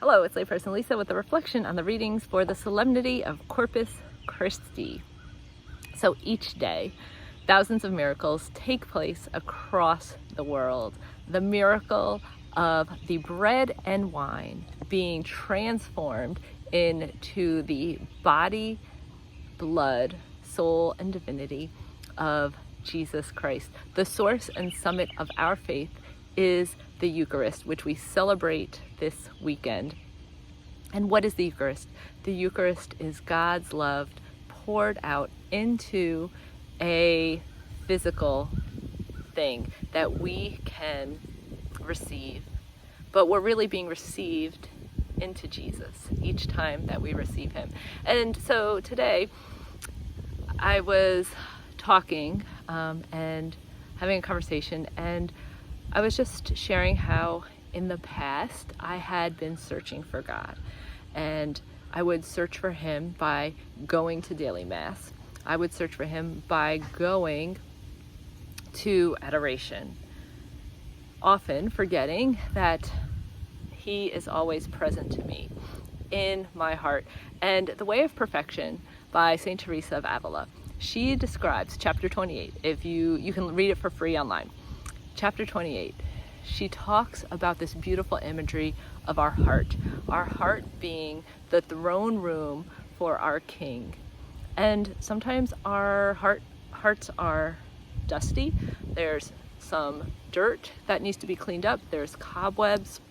Hello, it's layperson Lisa with a reflection on the readings for the Solemnity of Corpus Christi. So each day, thousands of miracles take place across the world. The miracle of the bread and wine being transformed into the body, blood, soul, and divinity of Jesus Christ. The source and summit of our faith is the Eucharist, which we celebrate this weekend. And what is the Eucharist? The Eucharist is God's love poured out into a physical thing that we can receive. But we're really being received into Jesus each time that we receive him. And so today I was talking and having a conversation, and I was just sharing how in the past I had been searching for God, and I would search for him by going to daily mass. I would search for him by going to adoration, often forgetting that he is always present to me in my heart. And The Way of Perfection by St. Teresa of Avila, she describes chapter 28. If you can read it for free online. Chapter 28, she talks about this beautiful imagery of our heart being the throne room for our King. And sometimes our hearts are dusty. There's some dirt that needs to be cleaned up. There's cobwebs.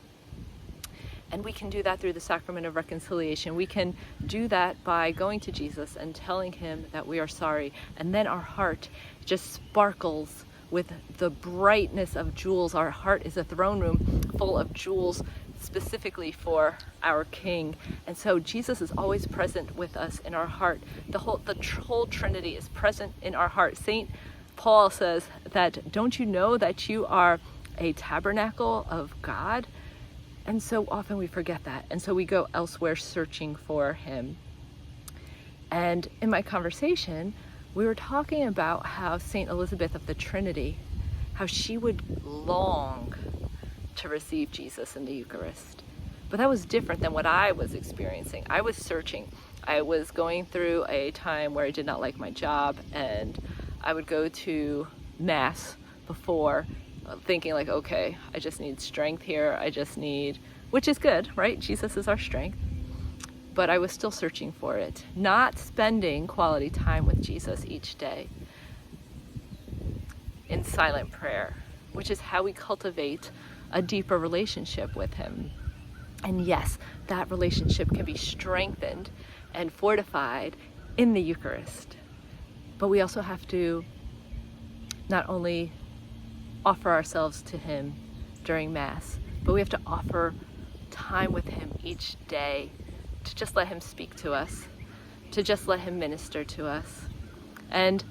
And we can do that through the sacrament of reconciliation. We can do that by going to Jesus and telling him that we are sorry. And then our heart just sparkles with the brightness of jewels. Our heart is a throne room full of jewels specifically for our King. And so Jesus is always present with us in our heart. The whole Trinity is present in our heart. St. Paul says that, don't you know that you are a tabernacle of God? And so often we forget that. And so we go elsewhere searching for him. And in my conversation, we were talking about how St. Elizabeth of the Trinity, how she would long to receive Jesus in the Eucharist. But that was different than what I was experiencing. I was searching. I was going through a time where I did not like my job, and I would go to Mass before thinking like, okay, I just need strength here. Which is good, right? Jesus is our strength. But I was still searching for it, not spending quality time with Jesus each day in silent prayer, which is how we cultivate a deeper relationship with him. And yes, that relationship can be strengthened and fortified in the Eucharist. But we also have to not only offer ourselves to him during Mass, but we have to offer time with him each day, to just let him speak to us, to just let him minister to us. And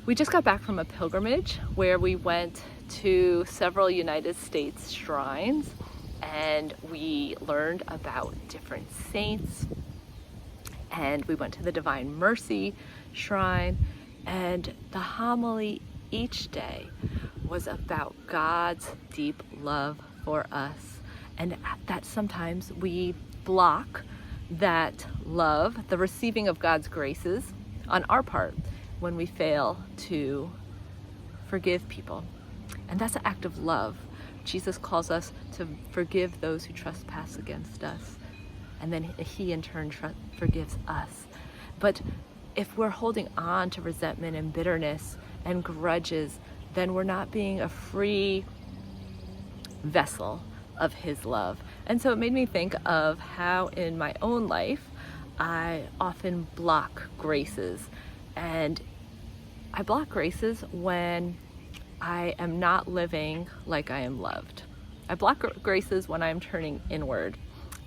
we just got back from a pilgrimage where we went to several United States shrines, and we learned about different saints, and we went to the Divine Mercy Shrine, and the homily each day was about God's deep love for us, and that sometimes we block that love, the receiving of God's graces on our part, when we fail to forgive people. And that's an act of love. Jesus calls us to forgive those who trespass against us, and then he in turn forgives us. But if we're holding on to resentment and bitterness and grudges, then we're not being a free vessel of his love. And so it made me think of how in my own life I often block graces. And I block graces when I am not living like I am loved. I block graces when I'm turning inward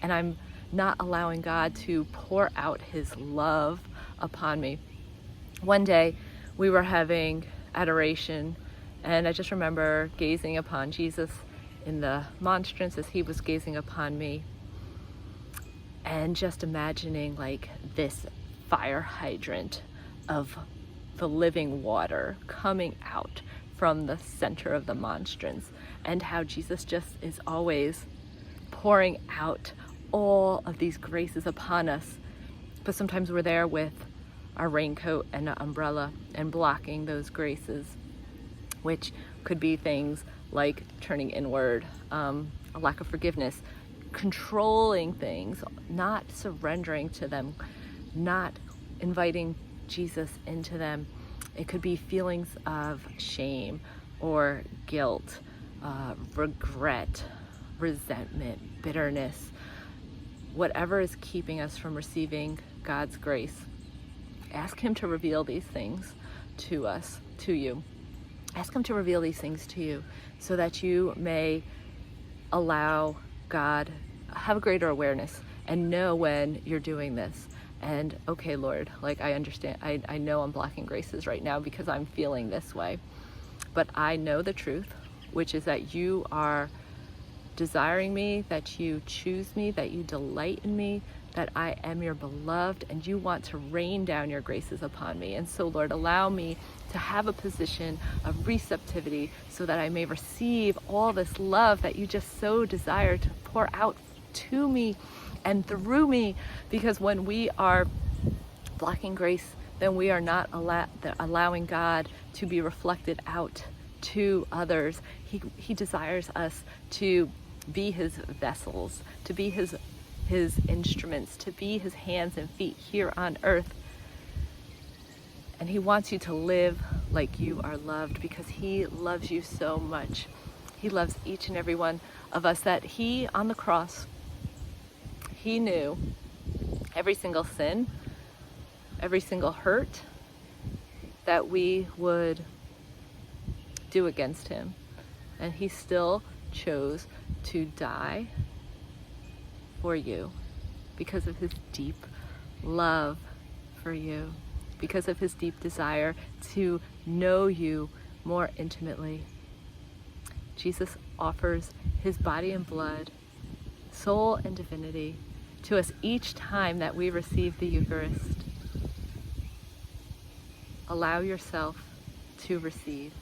and I'm not allowing God to pour out his love upon me. One day we were having adoration, and I just remember gazing upon Jesus in the monstrance as he was gazing upon me, and just imagining like this fire hydrant of the living water coming out from the center of the monstrance, and how Jesus just is always pouring out all of these graces upon us. But sometimes we're there with our raincoat and an umbrella and blocking those graces, which could be things like turning inward, a lack of forgiveness, controlling things, not surrendering to them, not inviting Jesus into them. It could be feelings of shame or guilt, regret, resentment, bitterness, whatever is keeping us from receiving God's grace. Ask Him to reveal these things to us, to you. Ask Him to reveal these things to you so that you may allow God, have a greater awareness and know when you're doing this. And okay, Lord, like I understand, I know I'm blocking graces right now because I'm feeling this way. But I know the truth, which is that you are desiring me, that you choose me, that you delight in me, that I am your beloved, and you want to rain down your graces upon me. And so, Lord, allow me to have a position of receptivity so that I may receive all this love that you just so desire to pour out to me and through me. Because when we are blocking grace, then we are not allowing God to be reflected out to others. He desires us to be His vessels, to be His instruments, to be His hands and feet here on earth. And He wants you to live like you are loved because He loves you so much. He loves each and every one of us, that He, on the cross, He knew every single sin, every single hurt that we would do against Him. And He still chose to die for you because of His deep love for you, because of His deep desire to know you more intimately. Jesus offers His body and blood, soul and divinity to us each time that we receive the Eucharist. Allow yourself to receive.